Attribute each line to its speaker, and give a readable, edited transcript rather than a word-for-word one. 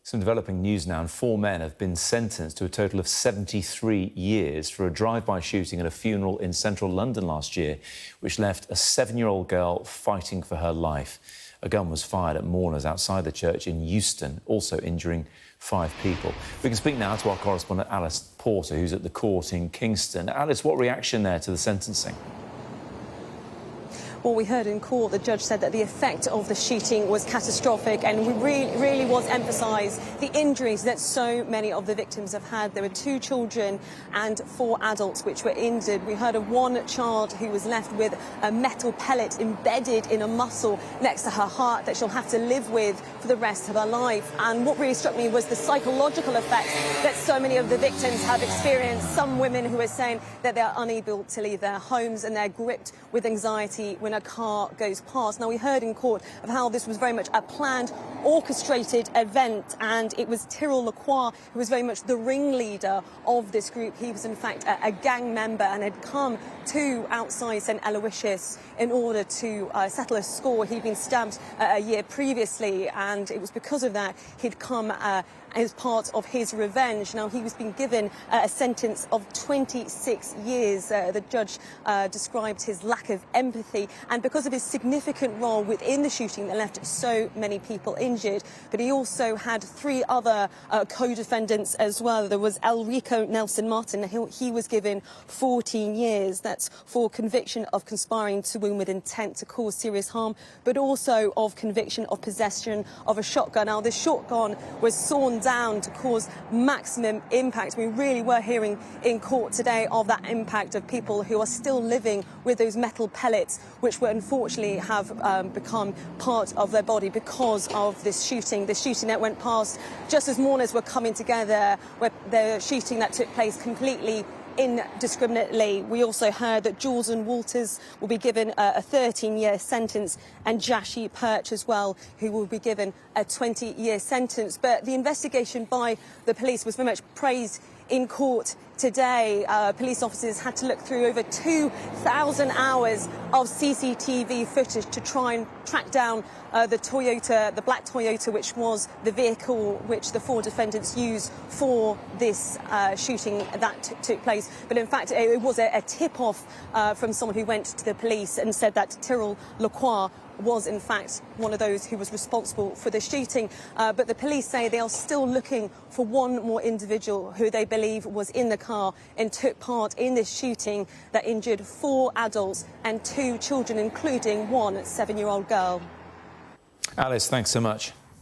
Speaker 1: Some developing news now, and 4 men have been sentenced to a total of 73 years for a drive-by shooting at a funeral in central London last year, which left a 7-year-old girl fighting for her life. A gun was fired at mourners outside the church in Euston, also injuring 5 people. We can speak now to our correspondent Alice Porter, who's at the court in Kingston. Alice, what reaction there to the sentencing?
Speaker 2: Well, we heard in court the judge said that the effect of the shooting was catastrophic, and we really was emphasised the injuries that so many of the victims have had. There were 2 children and 4 adults which were injured. We heard of 1 child who was left with a metal pellet embedded in a muscle next to her heart that she'll have to live with for the rest of her life. And what really struck me was the psychological effects that so many of the victims have experienced. Some women who are saying that they're unable to leave their homes and they're gripped with anxiety when a car goes past. Now, we heard in court of how this was very much a planned, orchestrated event, and it was Tyrell Lacroix who was very much the ringleader of this group. He was in fact a gang member and had come to outside St Aloysius in order to settle a score. He'd been stabbed a year previously, and it was because of that he'd come as part of his revenge. Now, he was being given a sentence of 26 years. The judge described his lack of empathy, and because of his significant role within the shooting that left so many people injured. But he also had 3 other co-defendants as well. There was Alrico Nelson-Martin. He was given 14 years. That's for conviction of conspiring to wound with intent to cause serious harm, but also of conviction of possession of a shotgun. Now, this shotgun was sawn down to cause maximum impact. We really were hearing in court today of that impact of people who are still living with those metal pellets, which will unfortunately have become part of their body because of this shooting that went past just as mourners were coming together, where the shooting that took place completely indiscriminately. We also heard that Jordan Walters will be given a 13-year sentence, and Jashy Perch as well, who will be given a 20-year sentence. But the investigation by the police was very much praised in court today. Police officers had to look through over 2,000 hours of CCTV footage to try and track down the black Toyota, which was the vehicle which the 4 defendants used for this shooting that took place. But in fact, it was a tip-off from someone who went to the police and said that Tyrell Lacroix was in fact one of those who was responsible for the shooting. But the police say they are still looking for 1 more individual who they believe was in the car and took part in this shooting that injured 4 adults and 2 children, including 1 7-year-old girl.
Speaker 1: Alice, thanks so much.